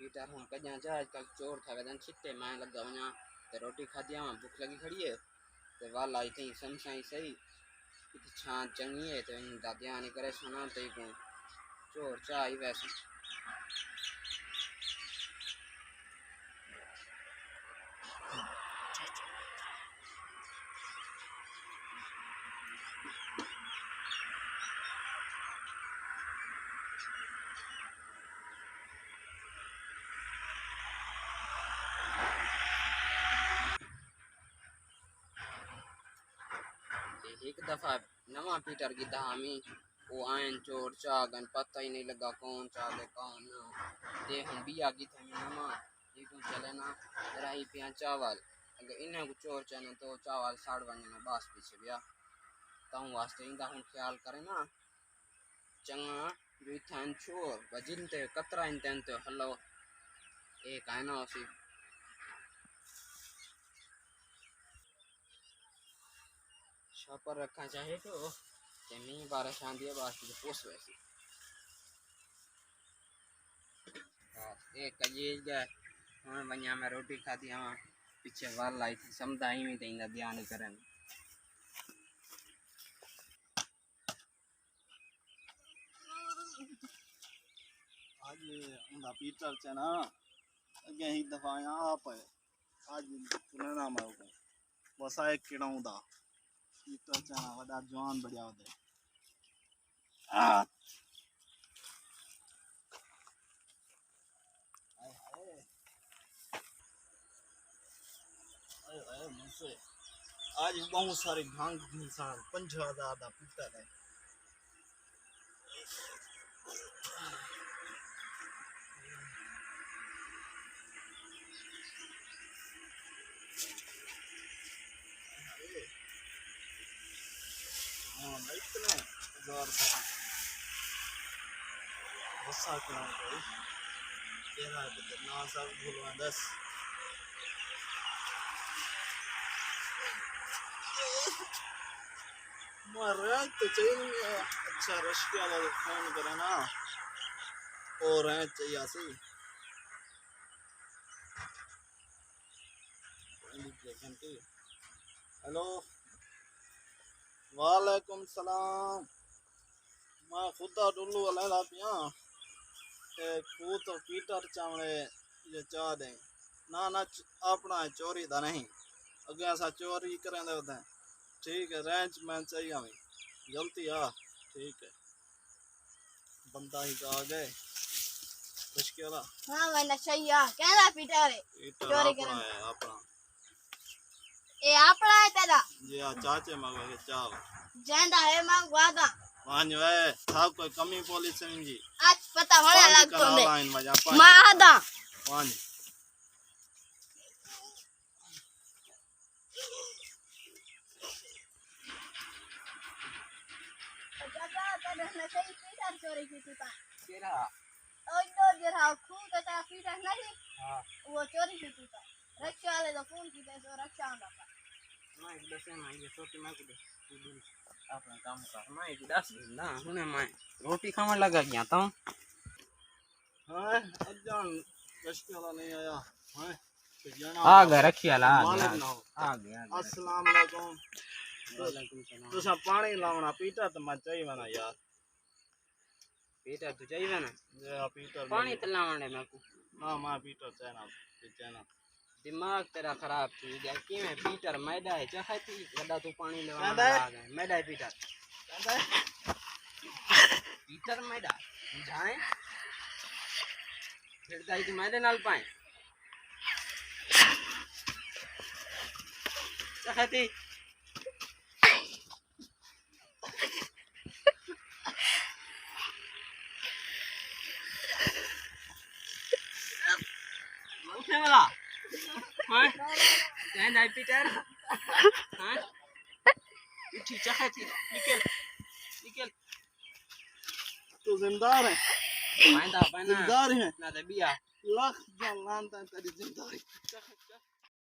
Peter हूँ कजा जा आजकल चोर था वजन छिट्टे मैं लगा वना ते रोटी खादी आवा भूख लगी खड़ी है ते वाल आई थी समसाई सही इतनी छान चंगी है तो इन दादिया ने करे सुना तो को चोर चाय वैसे एक दफा नवा पीटर की धामी वो आयन चोर चागन पता ही नहीं लगा कौन चाले कौन ना ते हम बिया की थे नवा एक चले ना रही पिया चावल अगर इन्हें को चोर चने तो चावल साड़ बनना बास पीछे बिया ताऊ वास्ते इंदा हम ख्याल करें ना चंगा जो इथान चोर वजिन ते कतरा इंतन ते हलो एक है ना उसी छापर रखा चाहे तो जमी बारिश आंधी है बात की पोस वैसी एक कजी गए हमें बनिया में रोटी खाती हम पीछे वाल लाई थी समुदाय में देंगे ध्यान करें आज उनका पीटर चना अगे ही दफा आप है आज पुराना मारो को बसा एक किड़ाऊ दा पीटर चना वडा जवान बढ़िया होते मुझसे आज बहुत सारे भांग इंसान 5000 दा पीटर है इतने जोर से गुस्सा क्यों कोई तेरा ना सब भूलवा 10 मर तो चाहिए अच्छा रश के वाला फोन करे ना और है चाहिए सी हेलो वालेकुम सलाम मैं खुदा डुल्लू वाला पिया खू तो पीटर चावले ये चाह दे ना ना अपना चोरी दा नहीं अगे ऐसा चोरी करें होते हैं ठीक है रेंज में चाहिए हमें जल्दी आ ठीक है बंदा ही आ गए मुश्किल हां मैंने सही आ कहला पीटर है चोरी करे अपना ए आपड़ा है तेरा जी आ चाचे मगो के चाव जेंदा है मां वादा वांज वे साहब कोई कमी पुलिस नहीं जी आज पता होने लग तो दे मां आदा वांज चाचा तेरे ने सही पीटर चोरी की थी पा तेरा ओ तो जरा खू तो तेरा पीटर नहीं हां वो चोरी की थी पा रक्षा वाले तो फोन की तो रक्षा आंदा पा मैं एक दस में ये छोटी मैं को दे अपना काम कर मैं एक 10 ना हुने मैं रोटी खाने लगा गया था हां अजान रश्के वाला नहीं आया हां आ गया रखिया ला आ गया अस्सलाम वालेकुम वालेकुम सलाम तो सब पानी लावना पीटर तो मैं चाहिए ना यार पीटर तू चाहिए ना ये पीटर पानी तलावने मैं को ना मैं पीटर चाहना दिमाग तेरा खराब थी गया कि मैं पीटर मैदा है चाहे थी गदा तू पानी लेवा आ गए मैदा है पीटर पीटर मैदा जाए फिर दाई तू मैदे नाल पाए चाहे थी उठने वाला हां जाए दाई पीटर हां उठी चाहे थी निकल निकल तू जिंदार है माइंदा बना जिंदार है ना दे बिया लाख जान लानता तेरी जिंदारी